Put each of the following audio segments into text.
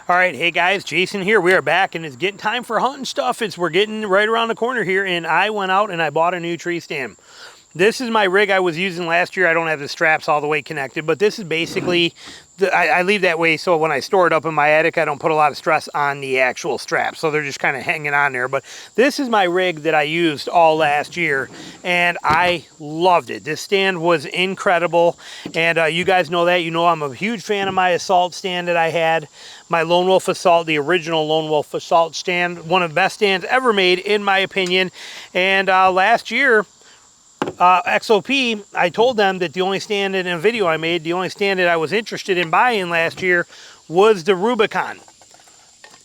All right, hey guys, Jason here. We are back, and it's getting time for hunting stuff. We're getting right around the corner here, and I went out and I bought a new tree stand. This is my rig I was using last year. I don't have the straps all the way connected, but this is basically, I leave that way so when I store it up in my attic, I don't put a lot of stress on the actual straps, so they're just kind of hanging on there. But this is my rig that I used all last year, and I loved it. This stand was incredible, and you guys know that. You know I'm a huge fan of my Assault stand that I had. My Lone Wolf Assault, the original Lone Wolf Assault stand, one of the best stands ever made, in my opinion. And last year, XOP, I told them that the only stand in a video I made, the only stand that I was interested in buying last year was the Rubicon.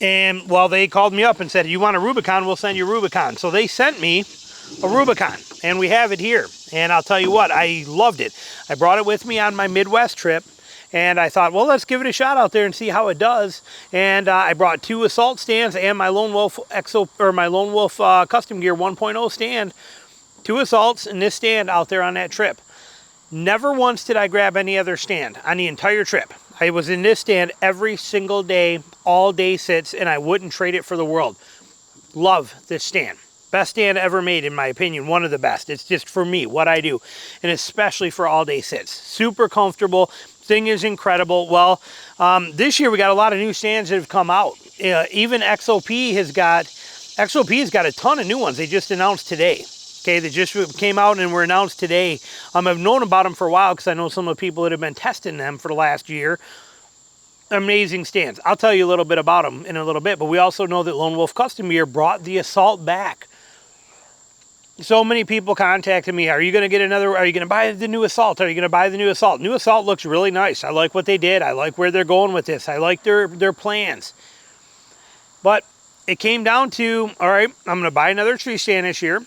And, well, they called me up and said, you want a Rubicon, we'll send you a Rubicon. So they sent me a Rubicon, and we have it here. And I'll tell you what, I loved it. I brought it with me on my Midwest trip. And I thought, well, let's give it a shot out there and see how it does. And I brought 2 Assault stands and my Lone Wolf Custom Gear 1.0 stand, 2 Assaults and this stand out there on that trip. Never once did I grab any other stand on the entire trip. I was in this stand every single day, all day sits, and I wouldn't trade it for the world. Love this stand. Best stand ever made, in my opinion. One of the best. It's just for me, what I do. And especially for all day sits. Super comfortable. Thing is incredible. Well, this year we got a lot of new stands that have come out. Even XOP has got a ton of new ones. They just announced today. Okay, they just came out and were announced today. I've known about them for a while because I know some of the people that have been testing them for the last year. Amazing stands. I'll tell you a little bit about them in a little bit, but we also know that Lone Wolf Custom Gear brought the Assault back. So many people contacted me, are you going to buy the new Assault? Are you going to buy the new Assault? New Assault looks really nice. I like what they did. I like where they're going with this. I like their plans. But it came down to, all right, I'm going to buy another tree stand this year.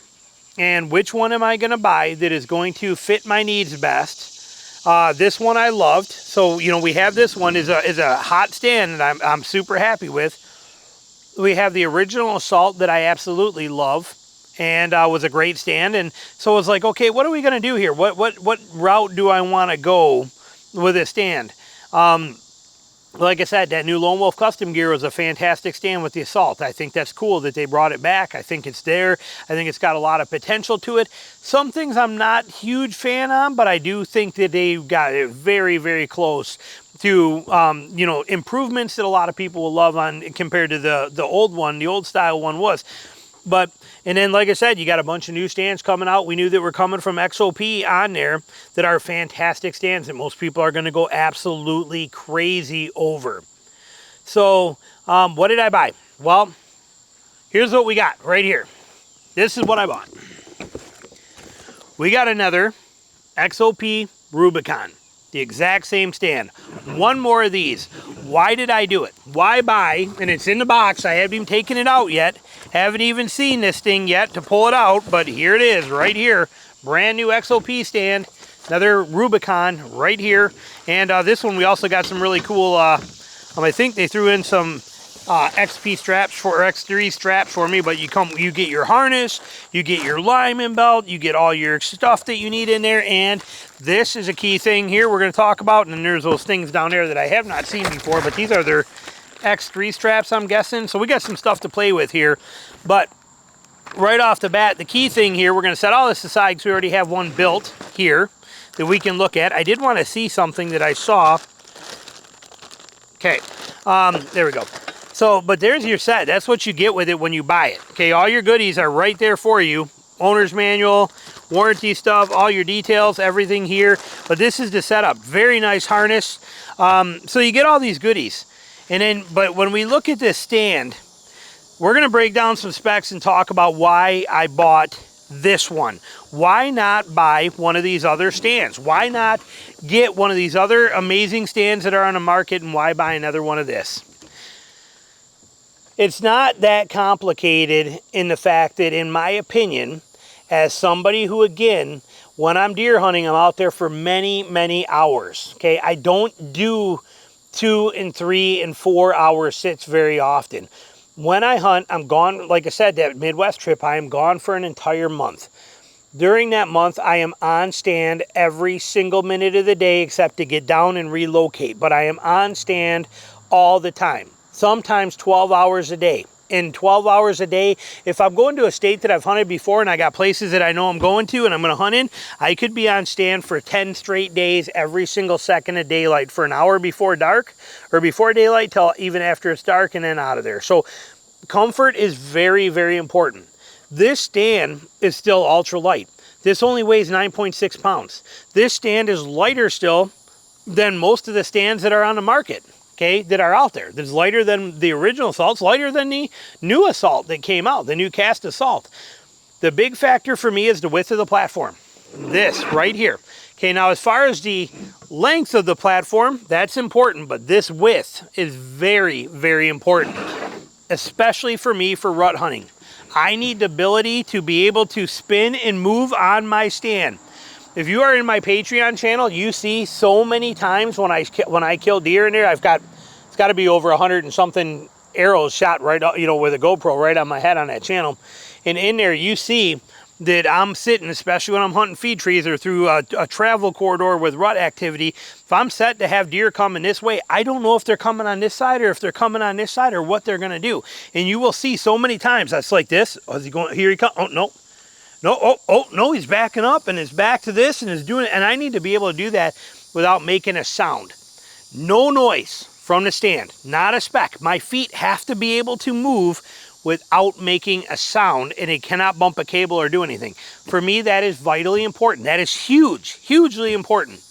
And which one am I going to buy that is going to fit my needs best? This one I loved. So, you know, we have this one is a hot stand that I'm super happy with. We have the original Assault that I absolutely love. And was a great stand, and so I was like, okay, what are we gonna do here? What route do I want to go with this stand? Like I said, that new Lone Wolf Custom Gear was a fantastic stand with the Assault. I think that's cool that they brought it back. I think it's there. I think it's got a lot of potential to it. Some things I'm not huge fan on, but I do think that they got it very, very close to you know, improvements that a lot of people will love on compared to the old one. The old style one was. But, and then like I said, you got a bunch of new stands coming out. We knew that were coming from XOP on there that are fantastic stands that most people are going to go absolutely crazy over. So, what did I buy? Well, here's what we got right here. This is what I bought. We got another XOP Rubicon. The exact same stand. One more of these. Why did I do it? Why buy? And it's in the box. I haven't even taken it out yet. Haven't even seen this thing yet to pull it out. But here it is right here. Brand new XOP stand. Another Rubicon right here. And this one we also got some really cool, I think they threw in some XP straps or X3 straps for me, but you get your harness, you get your lineman belt, you get all your stuff that you need in there, and this is a key thing here we're going to talk about. And then there's those things down there that I have not seen before, but these are their X3 straps, I'm guessing. So we got some stuff to play with here, but right off the bat, the key thing here, we're going to set all this aside because we already have one built here that we can look at. I did want to see something that I saw. Okay, there we go. So, but there's your set. That's what you get with it when you buy it. Okay, all your goodies are right there for you. Owner's manual, warranty stuff, all your details, everything here. But this is the setup. Very nice harness. So you get all these goodies. And then, but when we look at this stand, we're going to break down some specs and talk about why I bought this one. Why not buy one of these other stands? Why not get one of these other amazing stands that are on the market, and why buy another one of this? It's not that complicated in the fact that, in my opinion, as somebody who, again, when I'm deer hunting, I'm out there for many, many hours. Okay, I don't do 2 and 3 and 4 hour sits very often. When I hunt, I'm gone, like I said, that Midwest trip, I am gone for an entire month. During that month, I am on stand every single minute of the day except to get down and relocate. But I am on stand all the time. sometimes 12 hours a day. In 12 hours a day, if I'm going to a state that I've hunted before and I got places that I know I'm going to and I'm going to hunt in, I could be on stand for 10 straight days every single second of daylight for an hour before dark or before daylight till even after it's dark and then out of there. So comfort is very, very important. This stand is still ultra light. This only weighs 9.6 pounds. This stand is lighter still than most of the stands that are on the market. Okay, that are out there. That's lighter than the original Assaults, lighter than the new Assault that came out, the new cast Assault. The big factor for me is the width of the platform. This right here. Okay, now as far as the length of the platform, that's important, but this width is very, very important, especially for me for rut hunting. I need the ability to be able to spin and move on my stand. If you are in my Patreon channel, you see so many times when I kill deer in there, it's got to be over 100 and something arrows shot right, with a GoPro right on my head on that channel. And in there, you see that I'm sitting, especially when I'm hunting feed trees or through a travel corridor with rut activity. If I'm set to have deer coming this way, I don't know if they're coming on this side or if they're coming on this side or what they're going to do. And you will see so many times that's like this. Oh, is he going? Here he comes. Oh, no. No, no, he's backing up and is back to this and is doing it. And I need to be able to do that without making a sound. No noise from the stand, not a speck. My feet have to be able to move without making a sound, and it cannot bump a cable or do anything. For me, that is vitally important. That is huge, hugely important.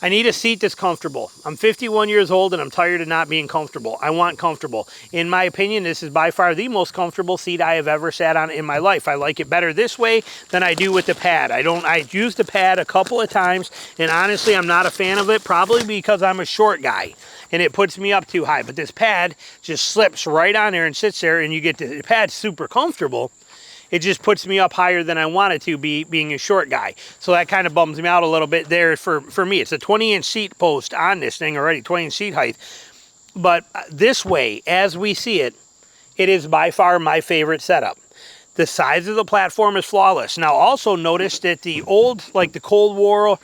I need a seat that's comfortable. I'm 51 years old and I'm tired of not being comfortable. I want comfortable. In my opinion, this is by far the most comfortable seat I have ever sat on in my life. I like it better this way than I do with the pad. I used the pad a couple of times, and honestly, I'm not a fan of it, probably because I'm a short guy and it puts me up too high. But this pad just slips right on there and sits there, and you get the pad's super comfortable. It just puts me up higher than I want it to be, being a short guy. So that kind of bums me out a little bit there for me. It's a 20-inch seat post on this thing already, 20-inch seat height. But this way, as we see it, it is by far my favorite setup. The size of the platform is flawless. Now, also notice that the old, like the Cold World,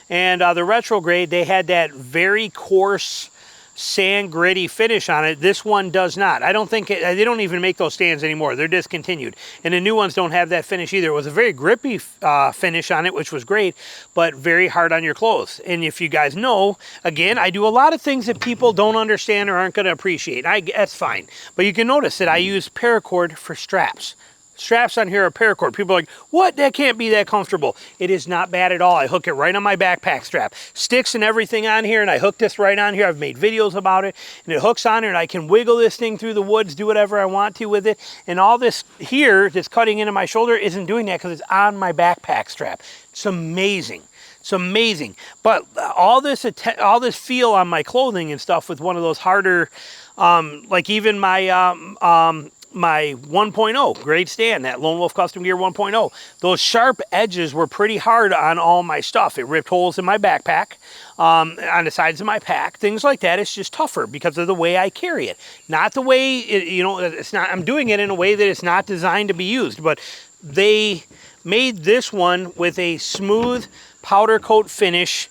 and the Retrograde, they had that very coarse, sand gritty finish on it. This one does not. I don't think they don't even make those stands anymore. They're discontinued, and the new ones don't have that finish either. It was a very grippy finish on it, which was great, but very hard on your clothes. And if you guys know, again, I do a lot of things that people don't understand or aren't going to appreciate. That's fine, but you can notice that I use paracord for straps. Straps on here are paracord. People are like, what? That can't be that comfortable. It is not bad at all. I hook it right on my backpack strap. Sticks and everything on here, and I hook this right on here. I've made videos about it, and it hooks on here, and I can wiggle this thing through the woods, do whatever I want to with it. And all this here that's cutting into my shoulder isn't doing that because it's on my backpack strap. It's amazing. It's amazing. But all this feel on my clothing and stuff with one of those harder, like even my 1.0 great stand, that Lone Wolf Custom Gear 1.0, those sharp edges were pretty hard on all my stuff. It ripped holes in my backpack, on the sides of my pack, things like that. It's just tougher because of the way I carry it, not the way it's not. I'm doing it in a way that it's not designed to be used, but they made this one with a smooth powder coat finish,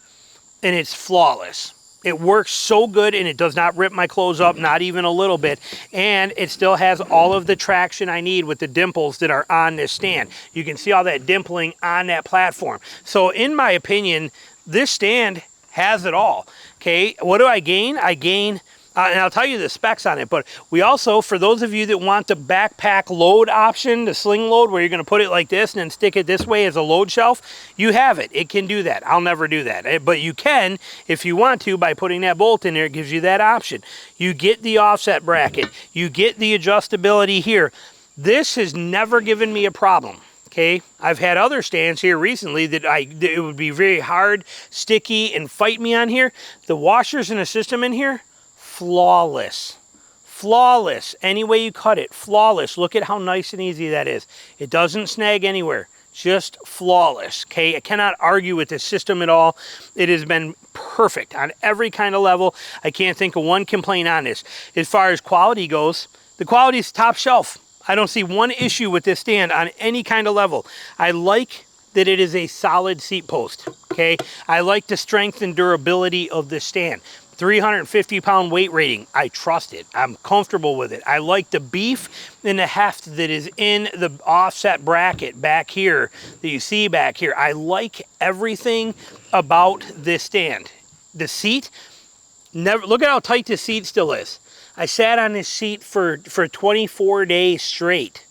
and it's flawless. It works so good, and it does not rip my clothes up, not even a little bit. And it still has all of the traction I need with the dimples that are on this stand. You can see all that dimpling on that platform. So in my opinion, this stand has it all. Okay, what do I gain? I gain, and I'll tell you the specs on it, but we also, for those of you that want the backpack load option, the sling load, where you're going to put it like this and then stick it this way as a load shelf, you have it. It can do that. I'll never do that. But you can, if you want to, by putting that bolt in there. It gives you that option. You get the offset bracket. You get the adjustability here. This has never given me a problem. Okay, I've had other stands here recently that it would be very hard, sticky, and fight me on here. The washers in the system in here, flawless. Flawless. Any way you cut it, flawless. Look at how nice and easy that is. It doesn't snag anywhere. Just flawless. Okay, I cannot argue with this system at all. It has been perfect on every kind of level. I can't think of one complaint on this. As far as quality goes, the quality is top shelf. I don't see one issue with this stand on any kind of level. I like that it is a solid seat post. Okay, I like the strength and durability of this stand. 350-pound weight rating. I trust it. I'm comfortable with it. I like the beef and the heft that is in the offset bracket back here that you see back here. I like everything about this stand. The seat, look at how tight the seat still is. I sat on this seat for 24 days straight.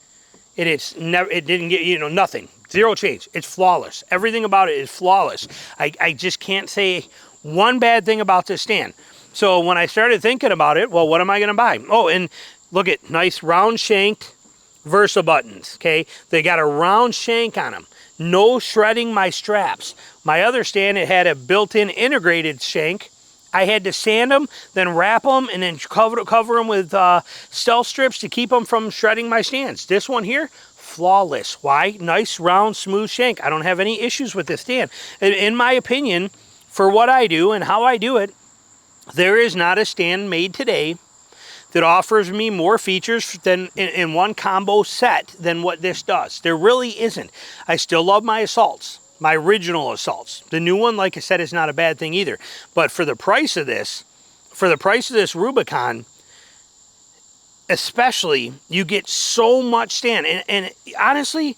It didn't get, nothing. Zero change. It's flawless. Everything about it is flawless. I just can't say one bad thing about this stand. So when I started thinking about it, well, what am I going to buy? Oh, and look at nice round shanked Versa buttons, okay? They got a round shank on them. No shredding my straps. My other stand, it had a built-in integrated shank. I had to sand them, then wrap them, and then cover them with stealth strips to keep them from shredding my stands. This one here, flawless. Why? Nice, round, smooth shank. I don't have any issues with this stand. In my opinion, for what I do and how I do it, there is not a stand made today that offers me more features than in one combo set than what this does. There really isn't. I still love my assaults, my original assaults. The new one, like I said, is not a bad thing either. But for the price of this, Rubicon, especially, you get so much stand. And honestly,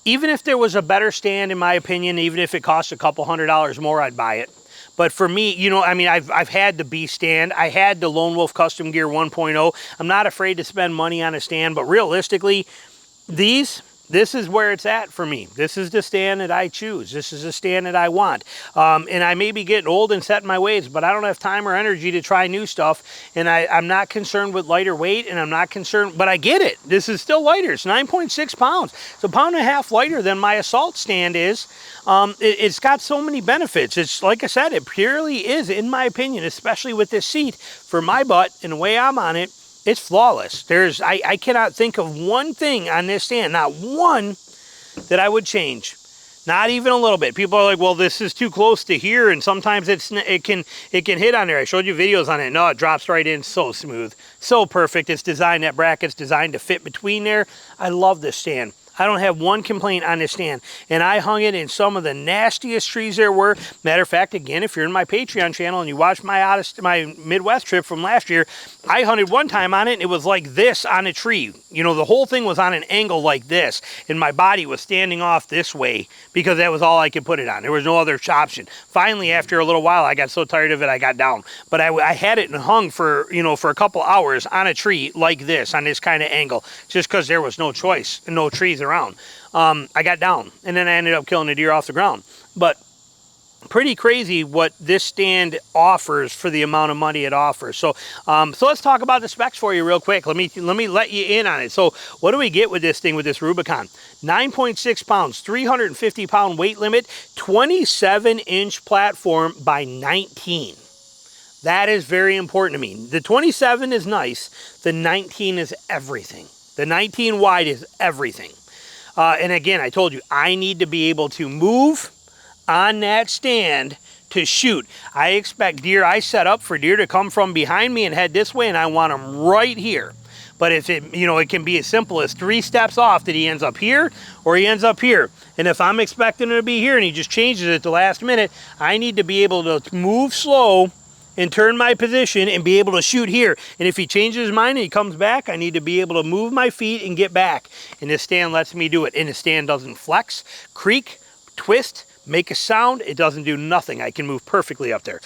even if there was a better stand, in my opinion, even if it cost a couple $100 more, I'd buy it. But for me, I've had the B stand. I had the Lone Wolf Custom Gear 1.0. I'm not afraid to spend money on a stand, but realistically, this is where it's at for me. This is the stand that I choose. This is the stand that I want. And I may be getting old and set in my ways, but I don't have time or energy to try new stuff. And I'm not concerned with lighter weight, and I'm not concerned, but I get it. This is still lighter. It's 9.6 pounds. It's a pound and a half lighter than my assault stand is. It's got so many benefits. It's, like I said, it purely is, in my opinion, especially with this seat, for my butt and the way I'm on it, it's flawless. I cannot think of one thing on this stand, not one, that I would change. Not even a little bit. People are like, well, this is too close to here, and sometimes it can hit on there. I showed you videos on it. No, it drops right in so smooth, so perfect. It's designed, that bracket's designed to fit between there. I love this stand. I don't have one complaint on this stand. And I hung it in some of the nastiest trees there were. Matter of fact, again, if you're in my Patreon channel and you watch my Midwest trip from last year, I hunted one time on it and it was like this on a tree. The whole thing was on an angle like this. And my body was standing off this way because that was all I could put it on. There was no other option. Finally, after a little while, I got so tired of it, I got down. But I had it and hung for a couple hours on a tree like this, on this kind of angle, just because there was no choice and no trees around. I got down, and then I ended up killing a deer off the ground. But pretty crazy what this stand offers for the amount of money it offers. So let's talk about the specs for you real quick. Let me let you in on it. So what do we get with this thing, with this Rubicon? 9.6 pounds, 350-pound weight limit, 27-inch platform by 19. That is very important to me. The 27 is nice. The 19 is everything. The 19 wide is everything. And again, I told you, I need to be able to move on that stand to shoot. I expect deer, I set up for deer to come from behind me and head this way, and I want them right here. But if it can be as simple as 3 steps off that he ends up here or he ends up here. And if I'm expecting him to be here and he just changes it at the last minute, I need to be able to move slow and turn my position and be able to shoot here. And if he changes his mind and he comes back, I need to be able to move my feet and get back. And this stand lets me do it. And the stand doesn't flex, creak, twist, make a sound. It doesn't do nothing. I can move perfectly up there.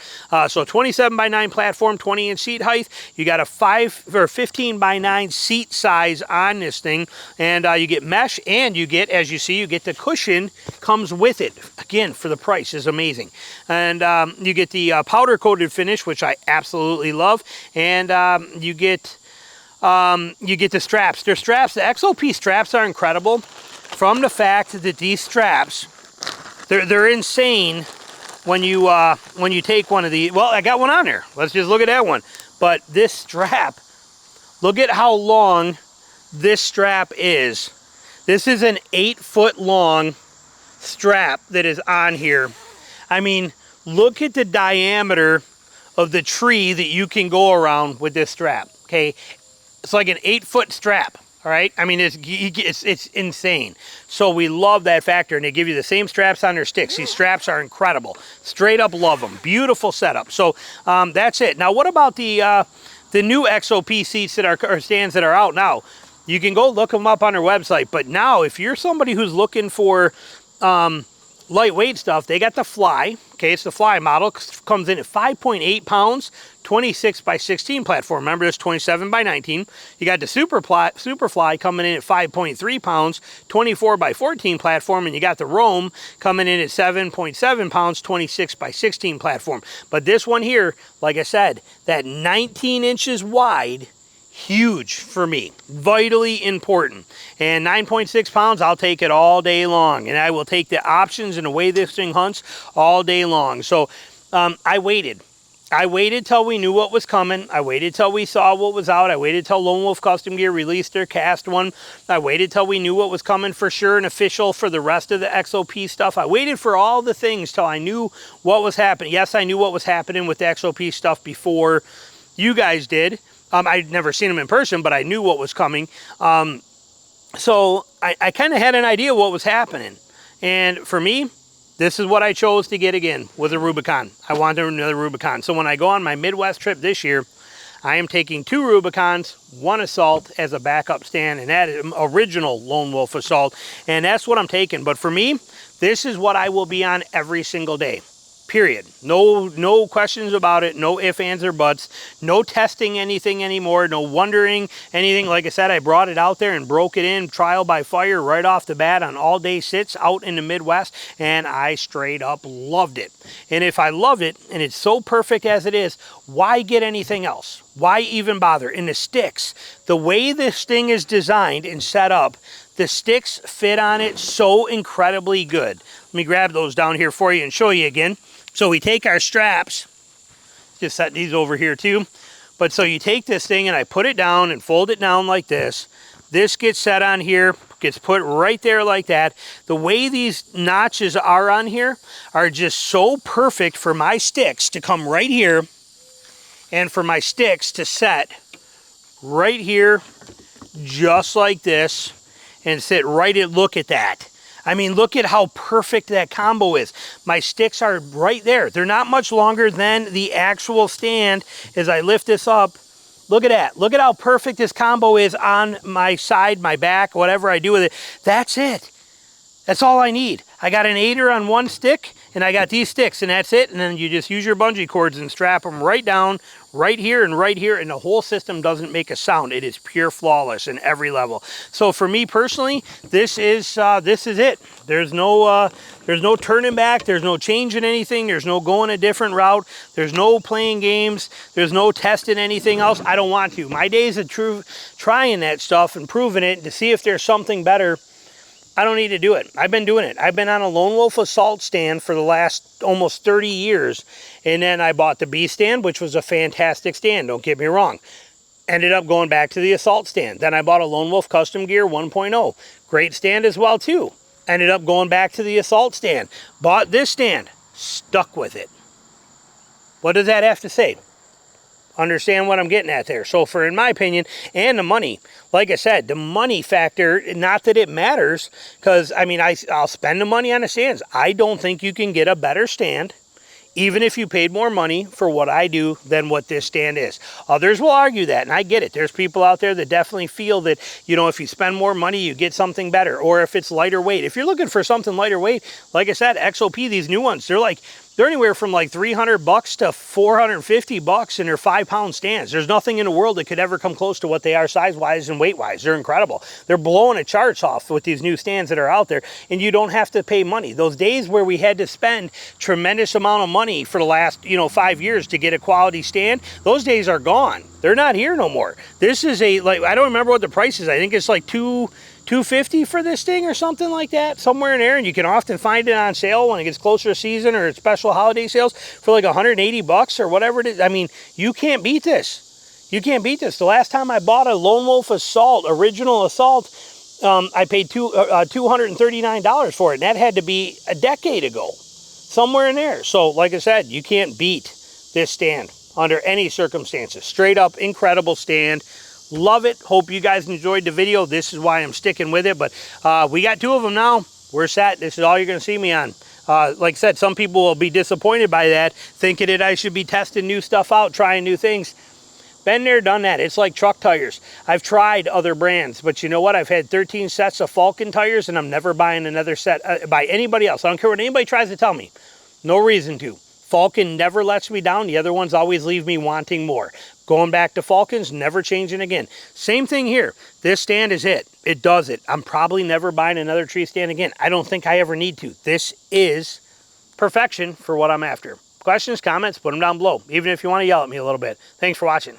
So 27 by 9 platform, 20-inch seat height. You got a 15 by 9 seat size on this thing, and you get mesh, and you get, as you see, you get the cushion comes with it. Again, for the price is amazing. And you get the powder coated finish, which I absolutely love, and you get the straps. The XOP straps are incredible from the fact that these straps, they're insane when you take one of these. Well, I got one on there. Let's just look at that one. But this strap, look at how long this strap is. This is an 8-foot long strap that is on here. I mean, look at the diameter of the tree that you can go around with this strap, okay? It's like an 8-foot strap. All right, I mean, it's insane. So we love that factor, and they give you the same straps on their sticks. These straps are incredible. Straight up love them. Beautiful setup. So that's it. Now, what about the new XOP seats that are, or stands that are out now? You can go look them up on their website. But now, if you're somebody who's looking for lightweight stuff, they got the Fly. Okay, it's the Fly model. Comes in at 5.8 pounds, 26 by 16 platform. Remember, this 27 by 19. You got the Superfly coming in at 5.3 pounds, 24 by 14 platform, and you got the Roam coming in at 7.7 pounds, 26 by 16 platform. But this one here, like I said, that 19 inches wide, huge for me, vitally important. And 9.6 pounds, I'll take it all day long. And I will take the options and the way this thing hunts all day long. So I waited. I waited till we knew what was coming. I waited till we saw what was out. I waited till Lone Wolf Custom Gear released their cast one. I waited till we knew what was coming for sure and official for the rest of the XOP stuff. I waited for all the things till I knew what was happening. Yes, I knew what was happening with the XOP stuff before you guys did. I'd never seen them in person, but I knew what was coming. So I kind of had an idea what was happening. And for me, this is what I chose to get again with a Rubicon. I wanted another Rubicon. So when I go on my Midwest trip this year, I am taking 2 Rubicons, 1 Assault as a backup stand, and that is original Lone Wolf Assault. And that's what I'm taking. But for me, this is what I will be on every single day. Period. No questions about it. No ifs, ands, or buts. No testing anything anymore. No wondering anything. Like I said, I brought it out there and broke it in trial by fire right off the bat on all-day sits out in the Midwest, and I straight up loved it. And if I loved it, and it's so perfect as it is, why get anything else? Why even bother? In the sticks, the way this thing is designed and set up, the sticks fit on it so incredibly good. Let me grab those down here for you and show you again. So we take our straps, just set these over here too. But so you take this thing and I put it down and fold it down like this. This gets set on here, gets put right there like that. The way these notches are on here are just so perfect for my sticks to come right here and for my sticks to set right here just like this and sit right at, look at that. I mean, look at how perfect that combo is. My sticks are right there. They're not much longer than the actual stand. As I lift this up, look at that. Look at how perfect this combo is on my side, my back, whatever I do with it. That's it. That's all I need. I got an 8er on one stick, and I got these sticks, and that's it. And then you just use your bungee cords and strap them right down, right here, and the whole system doesn't make a sound. It is pure flawless in every level. So for me personally, this is it. There's no turning back. There's no changing anything. There's no going a different route. There's no playing games. There's no testing anything else. I don't want to. My days of trying that stuff and proving it to see if there's something better, I don't need to do it. I've been doing it. I've been on a Lone Wolf Assault stand for the last almost 30 years. And then I bought the B stand, which was a fantastic stand. Don't get me wrong. Ended up going back to the Assault stand. Then I bought a Lone Wolf Custom Gear 1.0. Great stand as well, too. Ended up going back to the Assault stand. Bought this stand. Stuck with it. What does that have to say? Understand what I'm getting at there. So for, in my opinion, and the money, like I said, the money factor, not that it matters, because I mean, I'll spend the money on the stands. I don't think you can get a better stand, even if you paid more money for what I do than what this stand is. Others will argue that, and I get it. There's people out there that definitely feel that, you know, if you spend more money, you get something better, or if it's lighter weight. If you're looking for something lighter weight, like I said, XOP, these new ones, they're anywhere from like $300 to $450 in their 5-pound stands. There's nothing in the world that could ever come close to what they are size-wise and weight-wise. They're incredible. They're blowing the charts off with these new stands that are out there, and you don't have to pay money. Those days where we had to spend tremendous amount of money for the last, 5 years to get a quality stand, those days are gone. They're not here no more. This is I don't remember what the price is. I think it's like $250 for this thing or something like that, somewhere in there, and you can often find it on sale when it gets closer to season or special holiday sales for like $180 or whatever it is. I mean, you can't beat this. You can't beat this. The last time I bought a Lone Wolf Assault, original Assault, I paid $239 for it, and that had to be a decade ago, somewhere in there. So like I said, you can't beat this stand under any circumstances. Straight up incredible stand. Love it. Hope you guys enjoyed the video. This is why I'm sticking with it. But we got 2 of them now. We're set. This is all you're going to see me on. Like I said, some people will be disappointed by that, thinking that I should be testing new stuff out, trying new things. Been there, done that. It's like truck tires. I've tried other brands, but you know what? I've had 13 sets of Falcon tires, and I'm never buying another set by anybody else. I don't care what anybody tries to tell me. No reason to. Falcon never lets me down. The other ones always leave me wanting more. Going back to Falcons, never changing again. Same thing here. This stand is it. It does it. I'm probably never buying another tree stand again. I don't think I ever need to. This is perfection for what I'm after. Questions, comments, put them down below. Even if you want to yell at me a little bit. Thanks for watching.